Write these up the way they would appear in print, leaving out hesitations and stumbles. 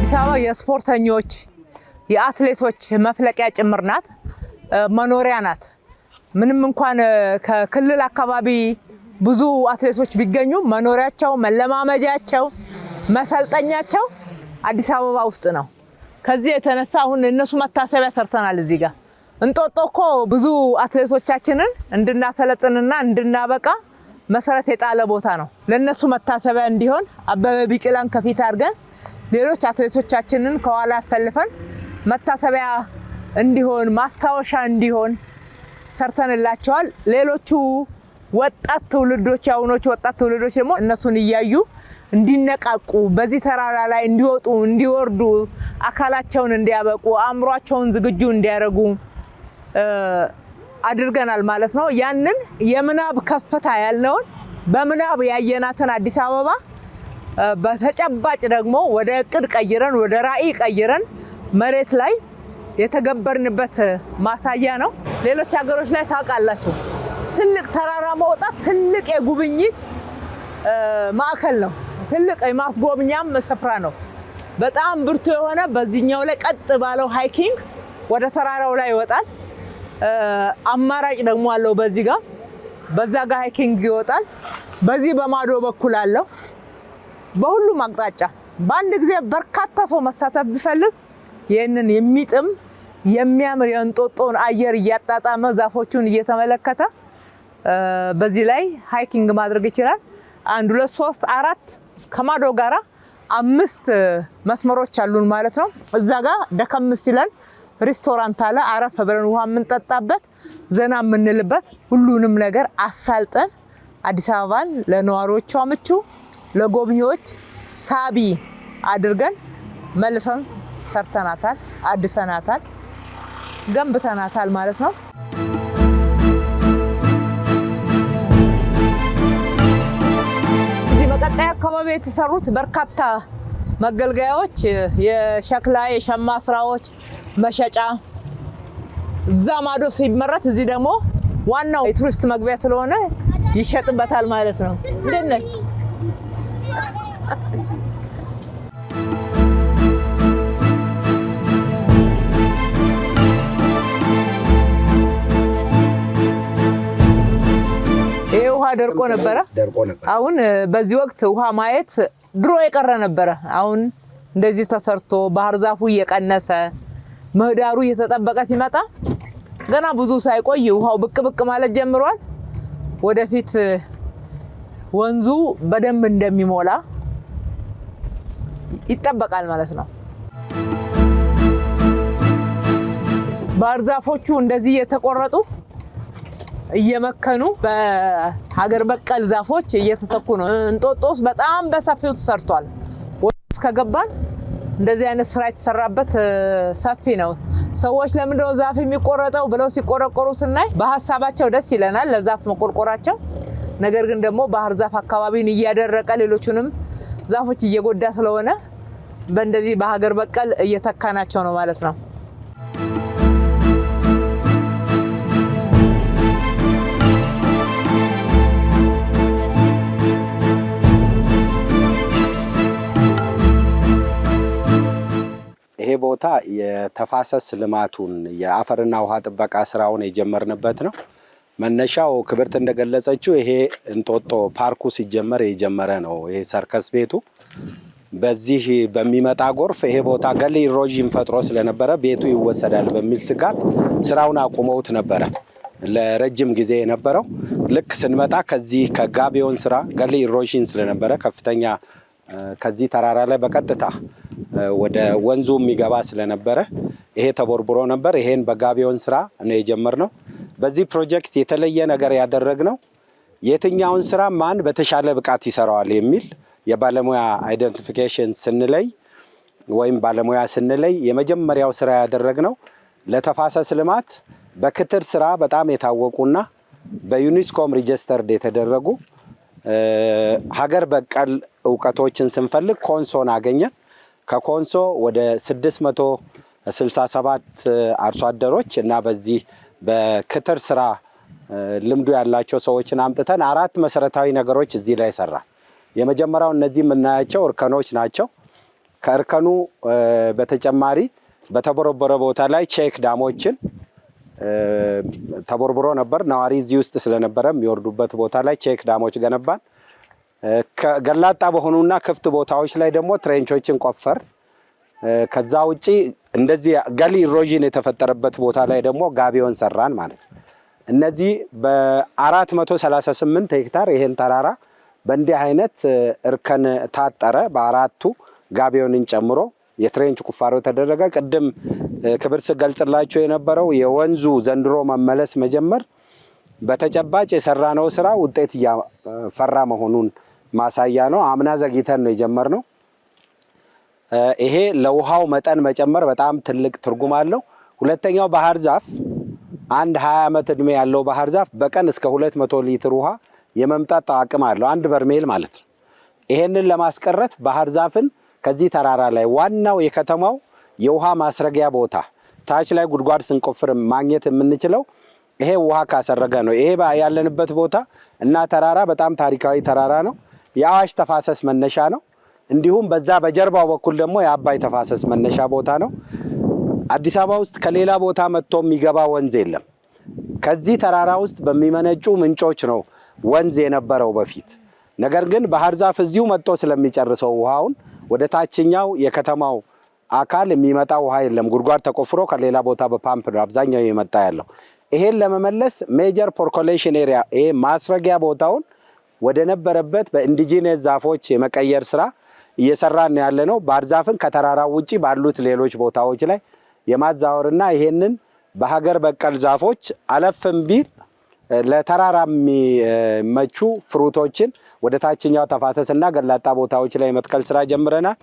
አዲስ አበባ የስፖርተኞች የአትሌቶች መፍለቂያ ጭምር ናት፣ መኖሪያ ናት። ምንም እንኳን ከክልል አካባቢ ብዙ አትሌቶች ቢገኙ መኖሪያቸው፣ መለማመጃቸው፣ መሰልጠኛቸው አዲስ አበባ ውስጥ ነው። ከዚህ የተነሳ አሁን እነሱ መታሰቢያ ሰርተናል። እዚህ ጋር እንጦጦ እኮ ብዙ አትሌቶቻችንን እንድናሰለጥንና እንድናበቃ መሰረት የጣለ ቦታ ነው። ለነሱ መታሰቢያ እንዲሆን አበበ ቢቂላን ከፊት አድርገን ሌሎች አትሌቶቻችንን ከኋላ አሰልፈን መታሰቢያ እንዲሆን ማስታወሻ እንዲሆን ሰርተንላቸዋል። ሌሎቹ ወጣት ትውልዶች ያውኖች ወጣት ትውልዶች ደግሞ እነሱን እያዩ እንዲነቃቁ በዚህ ተራራ ላይ እንዲወጡ እንዲወርዱ አካላቸውን እንዲያበቁ አእምሯቸውን ዝግጁ እንዲያደርጉ አድርገናል ማለት ነው። ያንን የምናብ ከፍታ ያለውን በምናብ ያየናትን አዲስ አበባ በተጨባጭ ደግሞ ወደ እቅድ ቀይረን ወደ ራዕይ ቀይረን መሬት ላይ የተገበርንበት ማሳያ ነው። ሌሎች ሀገሮች ላይ ታውቃላችሁ ትልቅ ተራራ መውጣት ትልቅ የጉብኝት ማዕከል ነው። ትልቅ የማስጎብኛም ስፍራ ነው። በጣም ብርቱ የሆነ በዚህኛው ላይ ቀጥ ባለው ሃይኪንግ ወደ ተራራው ላይ ይወጣል። አማራጭ ደግሞ አለው። በዚህ ጋር በዛ ጋር ሃይኪንግ ይወጣል። በዚህ በማዶ በኩል አለው። በሁሉም አቅጣጫ በአንድ ጊዜ በርካታ ሰው መሳተፍ ቢፈልግ ይህንን የሚጥም የሚያምር የእንጦጦን አየር እያጣጣመ ዛፎቹን እየተመለከተ በዚህ ላይ ሃይኪንግ ማድረግ ይችላል። 1 2 3 4 ከማዶ ጋራ 5 መስመሮች አሉን ማለት ነው። እዛ ጋር ደከም ሲለን ሬስቶራንት አለ። አረፍ ብለን ውሃ የምንጠጣበት ዘና የምንልበት ሁሉንም ነገር አሳልጠን አዲስ አበባን ለነዋሪዎቿ ምቹ ለጎብኚዎች ሳቢ አድርገን መልሰን ሰርተናታል፣ አድሰናታል፣ ገንብተናታል ማለት ነው። እዚህ በቀጣይ አካባቢ የተሰሩት በርካታ መገልገያዎች የሸክላ የሸማ ስራዎች መሸጫ እዛ ማዶ ሲመረት እዚህ ደግሞ ዋናው የቱሪስት መግቢያ ስለሆነ ይሸጥበታል ማለት ነው። እንደነ ይሄ ውሃ ደርቆ ነበረ። አሁን በዚህ ወቅት ውሃ ማየት ድሮ የቀረ ነበረ። አሁን እንደዚህ ተሰርቶ ባህር ዛፉ እየቀነሰ ምህዳሩ እየተጠበቀ ሲመጣ ገና ብዙ ሳይቆይ ውሃው ብቅ ብቅ ማለት ጀምሯል። ወደፊት ወንዙ በደንብ እንደሚሞላ ይጠበቃል ማለት ነው። ባህር ዛፎቹ እንደዚህ እየተቆረጡ እየመከኑ በሀገር በቀል ዛፎች እየተተኩ ነው። እንጦጦስ በጣም በሰፊው ተሰርቷል። እስከገባን እንደዚህ አይነት ስራ የተሰራበት ሰፊ ነው። ሰዎች ለምንድነው ዛፍ የሚቆረጠው ብለው ሲቆረቆሩ ስናይ በሐሳባቸው ደስ ይለናል ለዛፍ መቆርቆራቸው። ነገር ግን ደግሞ ባህር ዛፍ አካባቢን እያደረቀ ሌሎቹንም ዛፎች እየጎዳ ስለሆነ በእንደዚህ በሀገር በቀል እየተካናቸው ነው ማለት ነው። ይሄ ቦታ የተፋሰስ ልማቱን የአፈርና ውሃ ጥበቃ ስራውን የጀመርንበት ነው። መነሻው ክብርት እንደገለጸችው ይሄ እንጦጦ ፓርኩ ሲጀመር የጀመረ ነው። ይሄ ሰርከስ ቤቱ በዚህ በሚመጣ ጎርፍ ይሄ ቦታ ገሌ ኢሮዥን ፈጥሮ ስለነበረ ቤቱ ይወሰዳል በሚል ስጋት ስራውን አቁመውት ነበረ ለረጅም ጊዜ የነበረው። ልክ ስንመጣ ከዚህ ከጋቢዮን ስራ ገሌ ኢሮዥን ስለነበረ ከፍተኛ ከዚህ ተራራ ላይ በቀጥታ ወደ ወንዙ የሚገባ ስለነበረ ይሄ ተቦርብሮ ነበር። ይሄን በጋቢዮን ስራ ነው የጀመርነው። በዚህ ፕሮጀክት የተለየ ነገር ያደረግነው የትኛውን ስራ ማን በተሻለ ብቃት ይሰራዋል የሚል የባለሙያ አይደንቲፊኬሽን ስንለይ ወይም ባለሙያ ስንለይ የመጀመሪያው ስራ ያደረግነው ለተፋሰስ ልማት በክትር ስራ በጣም የታወቁና በዩኒስኮም ሪጅስተርድ የተደረጉ ሀገር በቀል ዕውቀቶችን ስንፈልግ ኮንሶን አገኘን። ከኮንሶ ወደ 667 አርሶ አደሮች እና በዚህ በክትር ስራ ልምዱ ያላቸው ሰዎችን አምጥተን 4 መሰረታዊ ነገሮች እዚህ ላይ ሰራ። የመጀመሪያው እነዚህ የምናያቸው እርከኖች ናቸው። ከእርከኑ በተጨማሪ በተቦረቦረ ቦታ ላይ ቼክ ዳሞችን ተቦርብሮ ነበር። ነዋሪ እዚህ ውስጥ ስለነበረ የሚወርዱበት ቦታ ላይ ቼክ ዳሞች ገነባን። ገላጣ በሆኑና ክፍት ቦታዎች ላይ ደግሞ ትሬንቾችን ቆፈር። ከዛ ውጪ እንደዚህ ገሊ ኢሮዥን የተፈጠረበት ቦታ ላይ ደግሞ ጋቢዮን ሰራን ማለት ነው። እነዚህ በ438 ሄክታር ይሄን ተራራ በእንዲህ አይነት እርከን ታጠረ። በአራቱ ጋቢዮንን ጨምሮ የትሬንች ቁፋሮ ተደረገ። ቅድም ክብር ስገልጽላችሁ የነበረው የወንዙ ዘንድሮ መመለስ መጀመር በተጨባጭ የሰራነው ስራ ውጤት እያፈራ መሆኑን ማሳያ ነው። አምና ዘግይተን ነው የጀመርነው። ይሄ ለውሃው መጠን መጨመር በጣም ትልቅ ትርጉም አለው። ሁለተኛው ባህር ዛፍ አንድ 20 ዓመት እድሜ ያለው ባህር ዛፍ በቀን እስከ 200 ሊትር ውሃ የመምጣት አቅም አለው፣ አንድ በርሜል ማለት ነው። ይሄንን ለማስቀረት ባህር ዛፍን ከዚህ ተራራ ላይ ዋናው የከተማው የውሃ ማስረጊያ ቦታ ታች ላይ ጉድጓድ ስንቆፍር ማግኘት የምንችለው ይሄ ውሃ ካሰረገ ነው። ይሄ ያለንበት ቦታ እና ተራራ በጣም ታሪካዊ ተራራ ነው። የአዋሽ ተፋሰስ መነሻ ነው። እንዲሁም በዛ በጀርባው በኩል ደግሞ የአባይ ተፋሰስ መነሻ ቦታ ነው። አዲስ አበባ ውስጥ ከሌላ ቦታ መጥቶ የሚገባ ወንዝ የለም። ከዚህ ተራራ ውስጥ በሚመነጩ ምንጮች ነው ወንዝ የነበረው በፊት። ነገር ግን ባህር ዛፍ እዚሁ መጥቶ ስለሚጨርሰው ውሃውን ወደ ታችኛው የከተማው አካል የሚመጣ ውሃ የለም። ጉድጓድ ተቆፍሮ ከሌላ ቦታ በፓምፕ ነው አብዛኛው የመጣ ያለው። ይሄን ለመመለስ ሜጀር ፖርኮሌሽን ኤሪያ ይሄ ማስረጊያ ቦታውን ወደ ነበረበት በኢንዲጂነስ ዛፎች የመቀየር ስራ እየሰራን ያለ ነው። ባህር ዛፍን ከተራራው ውጪ ባሉት ሌሎች ቦታዎች ላይ የማዛወርና ይሄንን በሀገር በቀል ዛፎች አለፍም ቢል ለተራራ የሚመቹ ፍሩቶችን ወደ ታችኛው ተፋሰስና ገላጣ ቦታዎች ላይ መትከል ስራ ጀምረናል።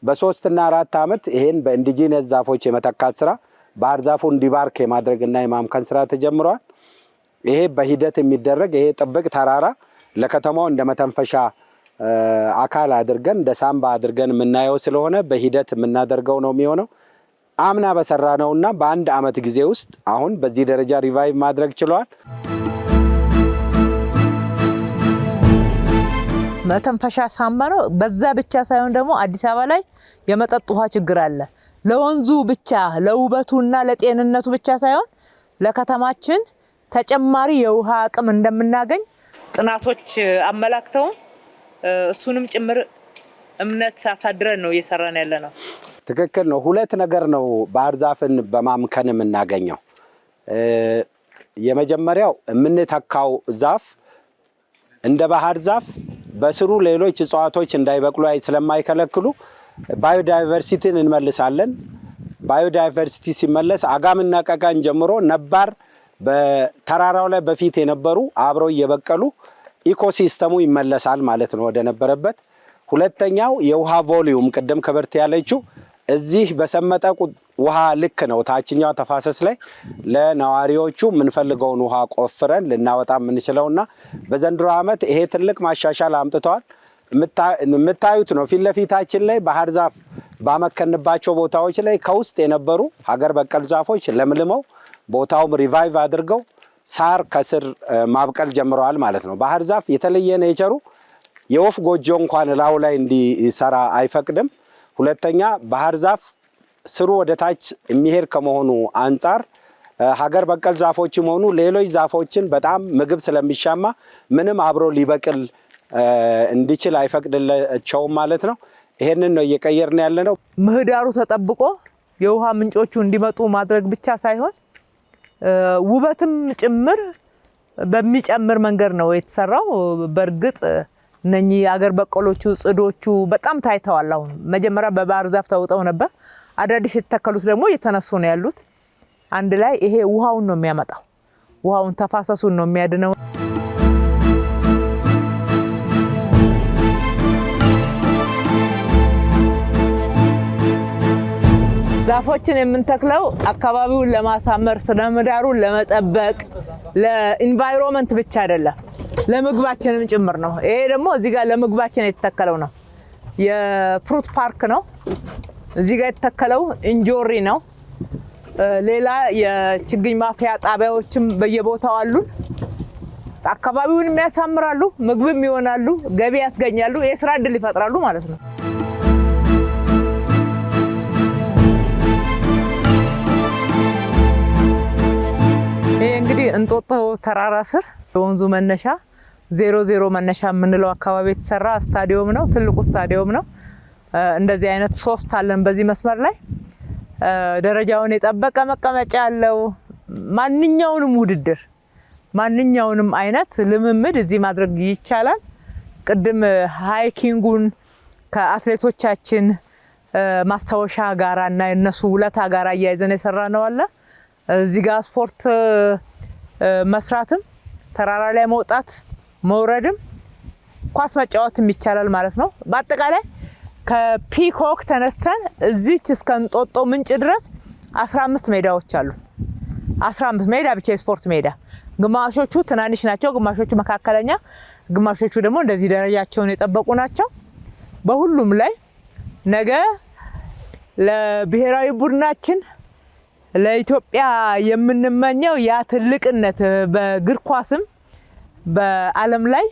በ3 እና 4 ዓመት ይሄን በኢንዲጂነስ ዛፎች የመተካት ስራ ባህር ዛፉ እንዲባርክ የማድረግና የማምከን ስራ ተጀምሯል። ይሄ በሂደት የሚደረግ ይሄ ጥብቅ ተራራ ለከተማው እንደ መተንፈሻ አካል አድርገን እንደ ሳምባ አድርገን የምናየው ስለሆነ በሂደት የምናደርገው ነው የሚሆነው። አምና በሰራነውና በአንድ ዓመት ጊዜ ውስጥ አሁን በዚህ ደረጃ ሪቫይቭ ማድረግ ችሏል። መተንፈሻ ሳምባ ነው። በዛ ብቻ ሳይሆን ደግሞ አዲስ አበባ ላይ የመጠጥ ውሃ ችግር አለ። ለወንዙ ብቻ ለውበቱና ለጤንነቱ ብቻ ሳይሆን ለከተማችን ተጨማሪ የውሃ አቅም እንደምናገኝ ጥናቶች አመላክተው እሱንም ጭምር እምነት አሳድረን ነው እየሰራን ያለ ነው። ትክክል ነው። ሁለት ነገር ነው ባህር ዛፍን በማምከን የምናገኘው። የመጀመሪያው የምንተካው ዛፍ እንደ ባህር ዛፍ በስሩ ሌሎች እጽዋቶች እንዳይበቅሉ ስለማይከለክሉ ባዮዳይቨርሲቲን እንመልሳለን። ባዮዳይቨርሲቲ ሲመለስ አጋምና ቀቃን ጀምሮ ነባር በተራራው ላይ በፊት የነበሩ አብረው እየበቀሉ ኢኮሲስተሙ ይመለሳል ማለት ነው ወደ ነበረበት። ሁለተኛው የውሃ ቮሊዩም ቅድም ክብርት ያለችው እዚህ በሰመጠ ውሃ ልክ ነው ታችኛው ተፋሰስ ላይ ለነዋሪዎቹ የምንፈልገውን ውሃ ቆፍረን ልናወጣ የምንችለውና በዘንድሮ ዓመት ይሄ ትልቅ ማሻሻል አምጥተዋል። የምታዩት ነው ፊት ለፊታችን ላይ ባህር ዛፍ ባመከንባቸው ቦታዎች ላይ ከውስጥ የነበሩ ሀገር በቀል ዛፎች ለምልመው ቦታውም ሪቫይቭ አድርገው ሳር ከስር ማብቀል ጀምረዋል ማለት ነው። ባህር ዛፍ የተለየ ኔቸሩ የወፍ ጎጆ እንኳን ላዩ ላይ እንዲሰራ አይፈቅድም። ሁለተኛ ባህር ዛፍ ስሩ ወደ ታች የሚሄድ ከመሆኑ አንጻር ሀገር በቀል ዛፎችም ሆኑ ሌሎች ዛፎችን በጣም ምግብ ስለሚሻማ ምንም አብሮ ሊበቅል እንዲችል አይፈቅድላቸውም ማለት ነው። ይሄንን ነው እየቀየርን ያለ ነው። ምህዳሩ ተጠብቆ የውሃ ምንጮቹ እንዲመጡ ማድረግ ብቻ ሳይሆን ውበትም ጭምር በሚጨምር መንገድ ነው የተሰራው። በእርግጥ እነኚህ አገር በቀሎቹ ጽዶቹ በጣም ታይተዋል። አሁን መጀመሪያ በባህር ዛፍ ተውጠው ነበር። አዳዲስ የተተከሉት ደግሞ እየተነሱ ነው ያሉት። አንድ ላይ ይሄ ውሃውን ነው የሚያመጣው። ውሃውን ተፋሰሱን ነው የሚያድነው። ዛፎችን የምንተክለው አካባቢውን ለማሳመር ስነ ምህዳሩን ለመጠበቅ ለኢንቫይሮንመንት ብቻ አይደለም፣ ለምግባችንም ጭምር ነው። ይሄ ደግሞ እዚህ ጋር ለምግባችን የተተከለው ነው። የፍሩት ፓርክ ነው። እዚህ ጋር የተተከለው እንጆሪ ነው። ሌላ የችግኝ ማፍያ ጣቢያዎችም በየቦታው አሉ። አካባቢውን የሚያሳምራሉ፣ ምግብም ይሆናሉ፣ ገቢ ያስገኛሉ፣ የስራ እድል ይፈጥራሉ ማለት ነው። ይሄ እንግዲህ እንጦጦ ተራራ ስር ወንዙ መነሻ 00 መነሻ የምንለው አካባቢ የተሰራ ስታዲየም ነው። ትልቁ ስታዲየም ነው። እንደዚህ አይነት 3 አለን በዚህ መስመር ላይ ደረጃውን የጠበቀ መቀመጫ ያለው ማንኛውንም ውድድር ማንኛውንም አይነት ልምምድ እዚህ ማድረግ ይቻላል። ቅድም ሃይኪንጉን ከአትሌቶቻችን ማስታወሻ ጋራ እና የነሱ ውለታ ጋራ እያይዘን የሰራ ነው አለ። እዚህ ጋር ስፖርት መስራትም ተራራ ላይ መውጣት መውረድም ኳስ መጫወትም ይቻላል ማለት ነው። በአጠቃላይ ከፒኮክ ተነስተን እዚች እስከ እንጦጦ ምንጭ ድረስ 15 ሜዳዎች አሉ። 15 ሜዳ ብቻ የስፖርት ሜዳ፣ ግማሾቹ ትናንሽ ናቸው፣ ግማሾቹ መካከለኛ፣ ግማሾቹ ደግሞ እንደዚህ ደረጃቸውን የጠበቁ ናቸው። በሁሉም ላይ ነገ ለብሔራዊ ቡድናችን ለኢትዮጵያ የምንመኘው ያ ትልቅነት በእግር ኳስም በዓለም ላይ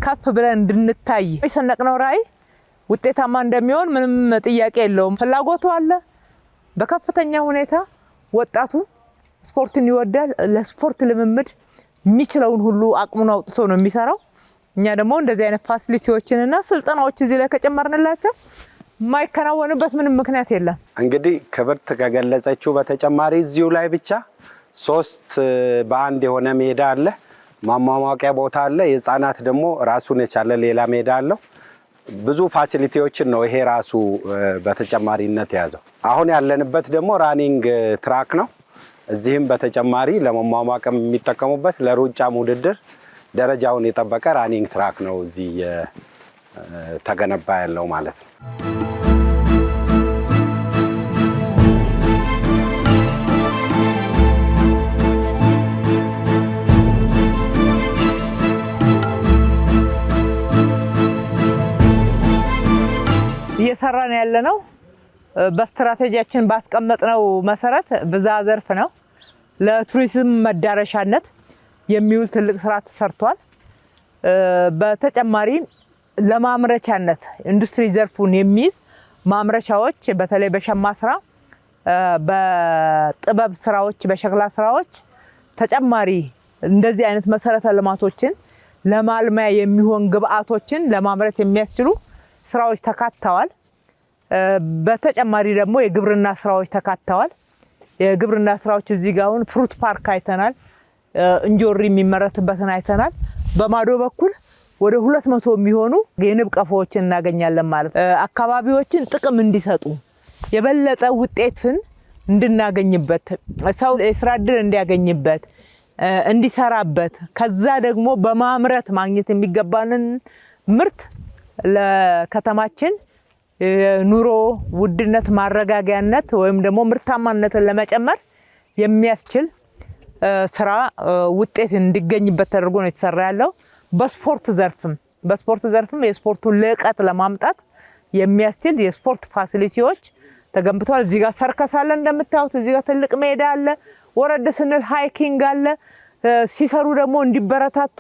ከፍ ብለን እንድንታይ የሰነቅነው ራዕይ ውጤታማ እንደሚሆን ምንም ጥያቄ የለውም። ፍላጎቱ አለ። በከፍተኛ ሁኔታ ወጣቱ ስፖርትን ይወዳል። ለስፖርት ልምምድ የሚችለውን ሁሉ አቅሙን አውጥቶ ነው የሚሰራው። እኛ ደግሞ እንደዚህ አይነት ፋሲሊቲዎችንና ስልጠናዎች እዚህ ላይ ከጨመርንላቸው የማይከናወንበት ምንም ምክንያት የለም። እንግዲህ ክብርት ከገለጸችው በተጨማሪ እዚሁ ላይ ብቻ 3 በአንድ የሆነ ሜዳ አለ፣ ማሟሟቂያ ቦታ አለ። የህፃናት ደግሞ ራሱን የቻለ ሌላ ሜዳ አለው። ብዙ ፋሲሊቲዎችን ነው ይሄ ራሱ በተጨማሪነት የያዘው። አሁን ያለንበት ደግሞ ራኒንግ ትራክ ነው። እዚህም በተጨማሪ ለመሟሟቅም የሚጠቀሙበት ለሩጫም ውድድር ደረጃውን የጠበቀ ራኒንግ ትራክ ነው እዚህ ተገነባ ያለው ማለት ነው። እየሰራን ያለነው በስትራቴጂያችን ባስቀመጥነው መሰረት ብዝሃ ዘርፍ ነው። ለቱሪዝም መዳረሻነት የሚውል ትልቅ ስራ ተሰርቷል። በተጨማሪ ለማምረቻነት ኢንዱስትሪ ዘርፉን የሚይዝ ማምረቻዎች በተለይ በሸማ ስራ፣ በጥበብ ስራዎች፣ በሸክላ ስራዎች ተጨማሪ እንደዚህ አይነት መሰረተ ልማቶችን ለማልማያ የሚሆን ግብአቶችን ለማምረት የሚያስችሉ ስራዎች ተካተዋል። በተጨማሪ ደግሞ የግብርና ስራዎች ተካተዋል። የግብርና ስራዎች እዚህ ጋር አሁን ፍሩት ፓርክ አይተናል። እንጆሪ የሚመረትበትን አይተናል። በማዶ በኩል ወደ 200 የሚሆኑ የንብ ቀፎዎችን እናገኛለን ማለት አካባቢዎችን ጥቅም እንዲሰጡ የበለጠ ውጤትን እንድናገኝበት ሰው የስራ ዕድል እንዲያገኝበት እንዲሰራበት ከዛ ደግሞ በማምረት ማግኘት የሚገባንን ምርት ለከተማችን ኑሮ ውድነት ማረጋጊያነት ወይም ደግሞ ምርታማነትን ለመጨመር የሚያስችል ስራ ውጤት እንዲገኝበት ተደርጎ ነው የተሰራ ያለው። በስፖርት ዘርፍም የስፖርቱን ልዕቀት ለማምጣት የሚያስችል የስፖርት ፋሲሊቲዎች ተገንብተዋል። እዚህ ጋር ሰርከስ አለ እንደምታዩት። እዚህ ጋር ትልቅ ሜዳ አለ። ወረድ ስንል ሃይኪንግ አለ። ሲሰሩ ደግሞ እንዲበረታቱ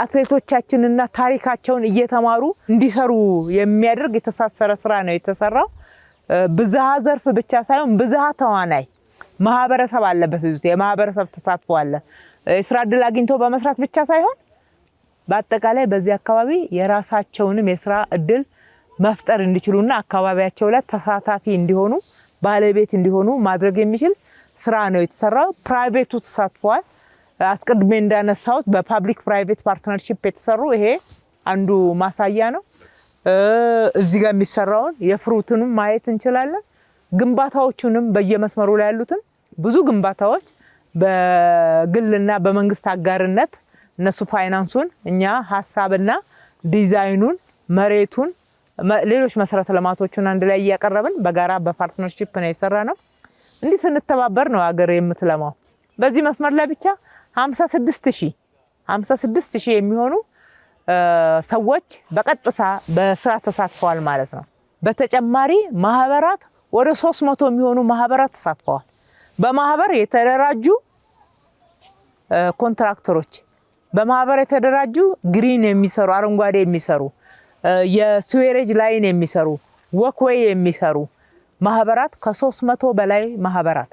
አትሌቶቻችንና ታሪካቸውን እየተማሩ እንዲሰሩ የሚያደርግ የተሳሰረ ስራ ነው የተሰራው። ብዝሃ ዘርፍ ብቻ ሳይሆን ብዝሃ ተዋናይ ማህበረሰብ አለበት። የማህበረሰብ ተሳትፎ አለ። የስራ ዕድል አግኝቶ በመስራት ብቻ ሳይሆን በአጠቃላይ በዚህ አካባቢ የራሳቸውንም የስራ ዕድል መፍጠር እንዲችሉና አካባቢያቸው ላይ ተሳታፊ እንዲሆኑ ባለቤት እንዲሆኑ ማድረግ የሚችል ስራ ነው የተሰራው። ፕራይቬቱ ተሳትፏል። አስቀድሜ እንዳነሳሁት በፓብሊክ ፕራይቬት ፓርትነርሺፕ የተሰሩ ይሄ አንዱ ማሳያ ነው። እዚህ ጋር የሚሰራውን የፍሩትንም ማየት እንችላለን። ግንባታዎቹንም በየመስመሩ ላይ ያሉትን ብዙ ግንባታዎች በግልና በመንግስት አጋርነት እነሱ ፋይናንሱን እኛ ሐሳብና ዲዛይኑን መሬቱን ሌሎች መሰረተ ልማቶችን አንድ ላይ እያቀረብን በጋራ በፓርትነርሺፕ ነው የሰራ ነው። እንዲህ ስንተባበር ነው ሀገር የምትለማው። በዚህ መስመር ላይ ብቻ 56000 የሚሆኑ ሰዎች በቀጥታ በስራ ተሳትፈዋል ማለት ነው። በተጨማሪ ማህበራት ወደ 300 የሚሆኑ ማህበራት ተሳትፈዋል። በማህበር የተደራጁ ኮንትራክተሮች፣ በማህበር የተደራጁ ግሪን የሚሰሩ አረንጓዴ የሚሰሩ የስዌሬጅ ላይን የሚሰሩ ወክዌይ የሚሰሩ ማህበራት ከ300 በላይ ማህበራት